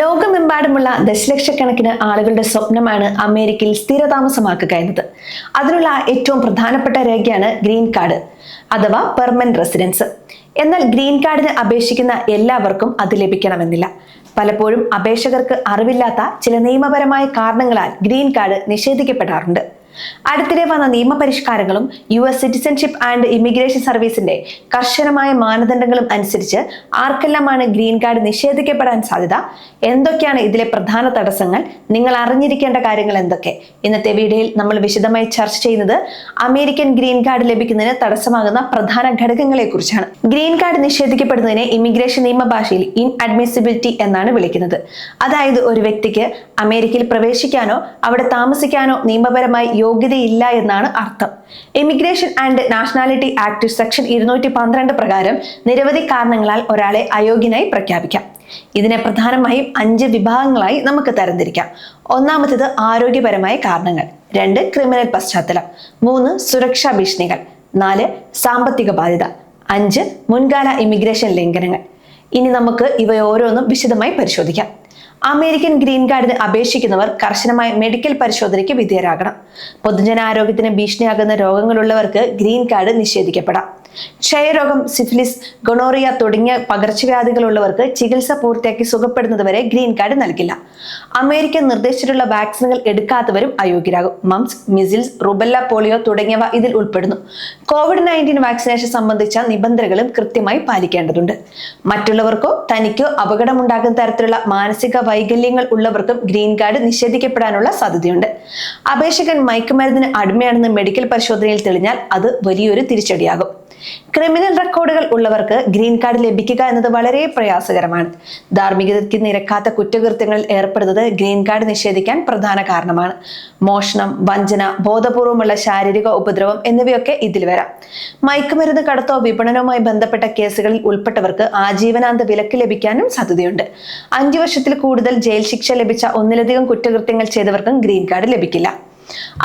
ലോകമെമ്പാടുമുള്ള ദശലക്ഷക്കണക്കിന് ആളുകളുടെ സ്വപ്നമാണ് അമേരിക്കയിൽ സ്ഥിരതാമസമാക്കുക എന്നത്. അതിനുള്ള ഏറ്റവും പ്രധാനപ്പെട്ട രേഖയാണ് ഗ്രീൻ കാർഡ് അഥവാ പെർമനന്റ് റെസിഡൻസ്. എന്നാൽ ഗ്രീൻ കാർഡിന് അപേക്ഷിക്കുന്ന എല്ലാവർക്കും അത് ലഭിക്കണമെന്നില്ല. പലപ്പോഴും അപേക്ഷകർക്ക് അറിവില്ലാത്ത ചില നിയമപരമായ കാരണങ്ങളാൽ ഗ്രീൻ കാർഡ് നിഷേധിക്കപ്പെടാറുണ്ട്. അടുത്തിടെ വന്ന നിയമപരിഷ്കാരങ്ങളും US സിറ്റിസൺഷിപ്പ് ആൻഡ് ഇമിഗ്രേഷൻ സർവീസിന്റെ കർശനമായ മാനദണ്ഡങ്ങളും അനുസരിച്ച് ആർക്കെല്ലാമാണ് ഗ്രീൻ കാർഡ് നിഷേധിക്കപ്പെടാൻ സാധ്യത, എന്തൊക്കെയാണ് ഇതിലെ പ്രധാന തടസ്സങ്ങൾ, നിങ്ങൾ അറിഞ്ഞിരിക്കേണ്ട കാര്യങ്ങൾ എന്തൊക്കെ, ഇന്നത്തെ വീഡിയോയിൽ നമ്മൾ വിശദമായി ചർച്ച ചെയ്യുന്നത് അമേരിക്കൻ ഗ്രീൻ കാർഡ് ലഭിക്കുന്നതിന് തടസ്സമാകുന്ന പ്രധാന ഘടകങ്ങളെ കുറിച്ചാണ്. ഗ്രീൻ കാർഡ് നിഷേധിക്കപ്പെടുന്നതിനെ ഇമിഗ്രേഷൻ നിയമഭാഷയിൽ ഇൻഅഡ്മിസിബിലിറ്റി എന്നാണ് വിളിക്കുന്നത്. അതായത് ഒരു വ്യക്തിക്ക് അമേരിക്കയിൽ പ്രവേശിക്കാനോ അവിടെ താമസിക്കാനോ നിയമപരമായി യോഗ്യതയില്ല എന്നാണ് അർത്ഥം. Immigration and nationality act section 212 പ്രകാരം നിരവധി കാരണങ്ങളാൽ ഒരാളെ അയോഗ്യനായി പ്രഖ്യാപിക്കാം. ഇതിനെ പ്രധാനമായും 5 വിഭാഗങ്ങളായി നമുക്ക് തരംതിരിക്കാം. ഒന്നാമത്തേത് ആരോഗ്യപരമായ കാരണങ്ങൾ, 2 ക്രിമിനൽ പശ്ചാത്തലം, 3 സുരക്ഷാ ഭീഷണികൾ, 4 സാമ്പത്തിക ബാധ്യത, 5 മുൻകാല ഇമിഗ്രേഷൻ ലംഘനങ്ങൾ. ഇനി നമുക്ക് ഇവ ഓരോന്നും വിശദമായി പരിശോധിക്കാം. അമേരിക്കൻ ഗ്രീൻ കാർഡിന് അപേക്ഷിക്കുന്നവർ കർശനമായ മെഡിക്കൽ പരിശോധനയ്ക്ക് വിധേയരാകണം. പൊതുജനാരോഗ്യത്തിന് ഭീഷണിയാകുന്ന രോഗങ്ങളുള്ളവർക്ക് ഗ്രീൻ കാർഡ് നിഷേധിക്കപ്പെടാം. ക്ഷയരോഗം, സിഫിലിസ്, ഗൊണോറിയ തുടങ്ങിയ പകർച്ചവ്യാധികളുള്ളവർക്ക് ചികിത്സ പൂർത്തിയാക്കി സുഖപ്പെടുന്നതുവരെ ഗ്രീൻ കാർഡ് നൽകില്ല. അമേരിക്ക നിർദ്ദേശിച്ചിട്ടുള്ള വാക്സിനുകൾ എടുക്കാത്തവരും അയോഗ്യരാകും. മംസ്, മിസിൽസ്, റുബെല്ല, പോളിയോ തുടങ്ങിയവ ഇതിൽ ഉൾപ്പെടുന്നു. COVID-19 വാക്സിനേഷൻ സംബന്ധിച്ച നിബന്ധനകളും കൃത്യമായി പാലിക്കേണ്ടതുണ്ട്. മറ്റുള്ളവർക്കോ തനിക്കോ അപകടമുണ്ടാകുന്ന തരത്തിലുള്ള മാനസിക വൈകല്യങ്ങൾ ഉള്ളവർക്കും ഗ്രീൻ കാർഡ് നിഷേധിക്കപ്പെടാനുള്ള സാധ്യതയുണ്ട്. അപേക്ഷകൻ മയക്കുമരുന്നിന് അടിമയാണെന്ന് മെഡിക്കൽ പരിശോധനയിൽ തെളിഞ്ഞാൽ അത് വലിയൊരു തിരിച്ചടിയാകും. ക്രിമിനൽ റെക്കോർഡുകൾ ഉള്ളവർക്ക് ഗ്രീൻ കാർഡ് ലഭിക്കുക എന്നത് വളരെ പ്രയാസകരമാണ്. ധാർമ്മികതയ്ക്ക് നിരക്കാത്ത കുറ്റകൃത്യങ്ങളിൽ ഏർപ്പെടുന്നത് ഗ്രീൻ കാർഡ് നിഷേധിക്കാൻ പ്രധാന കാരണമാണ്. മോഷണം, വഞ്ചന, ബോധപൂർവമുള്ള ശാരീരിക ഉപദ്രവം എന്നിവയൊക്കെ ഇതിൽ വരാം. മയക്കുമരുന്ന് കടത്തോ വിപണനവുമായി ബന്ധപ്പെട്ട കേസുകളിൽ ഉൾപ്പെട്ടവർക്ക് ആജീവനാന്ത വിലക്ക് ലഭിക്കാനും സാധ്യതയുണ്ട്. 5 വർഷത്തിൽ കൂടുതൽ ജയിൽ ശിക്ഷ ലഭിച്ച ഒന്നിലധികം കുറ്റകൃത്യങ്ങൾ ചെയ്തവർക്കും ഗ്രീൻ കാർഡ് ലഭിക്കില്ല.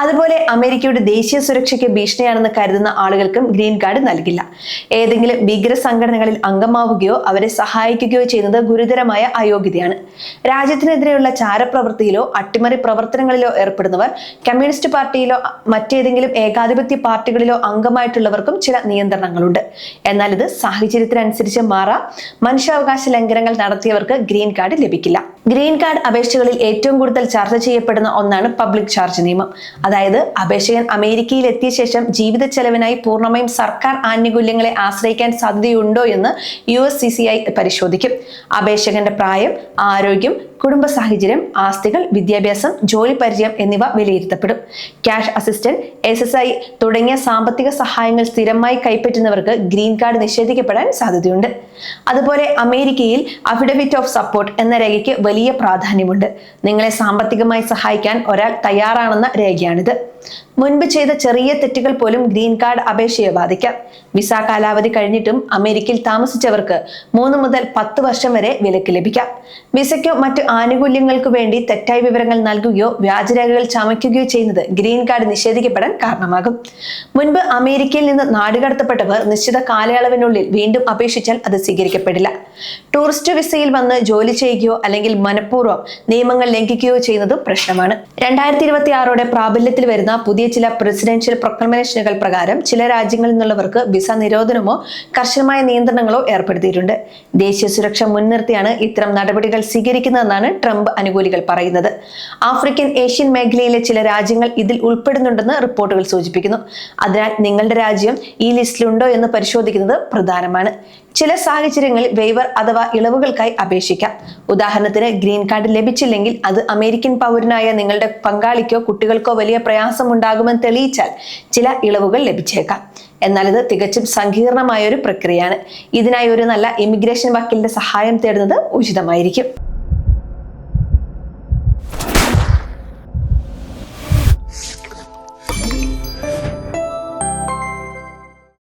അതുപോലെ അമേരിക്കയുടെ ദേശീയ സുരക്ഷയ്ക്ക് ഭീഷണിയാണെന്ന് കരുതുന്ന ആളുകൾക്കും ഗ്രീൻ കാർഡ് നൽകില്ല. ഏതെങ്കിലും ഭീകര സംഘടനകളിൽ അംഗമാവുകയോ അവരെ സഹായിക്കുകയോ ചെയ്യുന്നത് ഗുരുതരമായ അയോഗ്യതയാണ്. രാജ്യത്തിനെതിരെയുള്ള ചാരപ്രവൃത്തിയിലോ അട്ടിമറി പ്രവർത്തനങ്ങളിലോ ഏർപ്പെടുന്നവർ, കമ്മ്യൂണിസ്റ്റ് പാർട്ടിയിലോ മറ്റേതെങ്കിലും ഏകാധിപത്യ പാർട്ടികളിലോ അംഗമായിട്ടുള്ളവർക്കും ചില നിയന്ത്രണങ്ങളുണ്ട്. എന്നാൽ ഇത് സാഹചര്യത്തിനനുസരിച്ച് മാറാം. മനുഷ്യാവകാശ ലംഘനങ്ങൾ നടത്തിയവർക്ക് ഗ്രീൻ കാർഡ് ലഭിക്കില്ല. ഗ്രീൻ കാർഡ് അപേക്ഷകളിൽ ഏറ്റവും കൂടുതൽ ചർച്ച ചെയ്യപ്പെടുന്ന ഒന്നാണ് പബ്ലിക് ചാർജ് നിയമം. അതായത് അപേക്ഷകൻ അമേരിക്കയിൽ എത്തിയ ശേഷം ജീവിത ചെലവിനായി പൂർണ്ണമായും സർക്കാർ ആനുകൂല്യങ്ങളെ ആശ്രയിക്കാൻ സാധ്യതയുണ്ടോ എന്ന് USCCI പരിശോധിക്കും. അപേക്ഷകന്റെ പ്രായം, ആരോഗ്യം, കുടുംബ സാഹചര്യം, ആസ്തികൾ, വിദ്യാഭ്യാസം, ജോലി പരിചയം എന്നിവ വിലയിരുത്തപ്പെടും. ക്യാഷ് അസിസ്റ്റന്റ്, SSI തുടങ്ങിയ സാമ്പത്തിക സഹായങ്ങൾ സ്ഥിരമായി കൈപ്പറ്റുന്നവർക്ക് ഗ്രീൻ കാർഡ് നിഷേധിക്കപ്പെടാൻ സാധ്യതയുണ്ട്. അതുപോലെ അമേരിക്കയിൽ അഫിഡവിറ്റ് ഓഫ് സപ്പോർട്ട് എന്ന രേഖയ്ക്ക് വലിയ പ്രാധാന്യമുണ്ട്. നിങ്ങളെ സാമ്പത്തികമായി സഹായിക്കാൻ ഒരാൾ തയ്യാറാണെന്ന രേഖയാണിത്. മുൻപ് ചെയ്ത ചെറിയ തെറ്റുകൾ പോലും ഗ്രീൻ കാർഡ് അപേക്ഷയെ ബാധിക്കാം. വിസ കാലാവധി കഴിഞ്ഞിട്ടും അമേരിക്കയിൽ താമസിച്ചവർക്ക് 3 മുതൽ 10 വർഷം വരെ വിലക്ക് ലഭിക്കാം. വിസയ്ക്കോ മറ്റു ആനുകൂല്യങ്ങൾക്കു വേണ്ടി തെറ്റായ വിവരങ്ങൾ നൽകുകയോ വ്യാജരേഖകൾ ചമയ്ക്കുകയോ ചെയ്യുന്നത് ഗ്രീൻ കാർഡ് നിഷേധിക്കപ്പെടാൻ കാരണമാകും. മുൻപ് അമേരിക്കയിൽ നിന്ന് നാടുകടത്തപ്പെട്ടവർ നിശ്ചിത കാലയളവിനുള്ളിൽ വീണ്ടും അപേക്ഷിച്ചാൽ അത് സ്വീകരിക്കപ്പെടില്ല. ടൂറിസ്റ്റ് വിസയിൽ വന്ന് ജോലി ചെയ്യുകയോ അല്ലെങ്കിൽ മനഃപൂർവ്വം നിയമങ്ങൾ ലംഘിക്കുകയോ ചെയ്യുന്നതും പ്രശ്നമാണ്. 2026 പ്രാബല്യത്തിൽ വരുന്ന പുതിയ ചില പ്രസിഡൻഷ്യൽ പ്രൊക്ലമേഷനുകൾ പ്രകാരം ചില രാജ്യങ്ങളിൽ നിന്നുള്ളവർക്ക് വിസ നിരോധനമോ കർശനമായ നിയന്ത്രണങ്ങളോ ഏർപ്പെടുത്തിയിട്ടുണ്ട്. ദേശീയ സുരക്ഷ മുൻനിർത്തിയാണ് ഇത്തരം നടപടികൾ സ്വീകരിക്കുന്നതെന്നാണ് ട്രംപ് അനുകൂലികൾ പറയുന്നത്. ആഫ്രിക്കൻ, ഏഷ്യൻ മേഖലയിലെ ചില രാജ്യങ്ങൾ ഇതിൽ ഉൾപ്പെടുന്നുണ്ടെന്ന് റിപ്പോർട്ടുകൾ സൂചിപ്പിക്കുന്നു. അതിനാൽ നിങ്ങളുടെ രാജ്യം ഈ ലിസ്റ്റിലുണ്ടോ എന്ന് പരിശോധിക്കുന്നത് പ്രധാനമാണ്. ചില സാഹചര്യങ്ങളിൽ വെയ്വർ അഥവാ ഇളവുകൾക്കായി അപേക്ഷിക്കാം. ഉദാഹരണത്തിന് ഗ്രീൻ കാർഡ് ലഭിച്ചില്ലെങ്കിൽ അത് അമേരിക്കൻ പൗരനായ നിങ്ങളുടെ പങ്കാളിക്കോ കുട്ടികൾക്കോ വലിയ പ്രയാസമുണ്ടാകുമെന്ന് തെളിയിച്ചാൽ ചില ഇളവുകൾ ലഭിച്ചേക്കാം. എന്നാൽ ഇത് തികച്ചും സങ്കീർണമായ ഒരു പ്രക്രിയയാണ്. ഇതിനായി ഒരു നല്ല ഇമിഗ്രേഷൻ വക്കീലിന്റെ സഹായം തേടുന്നത് ഉചിതമായിരിക്കും.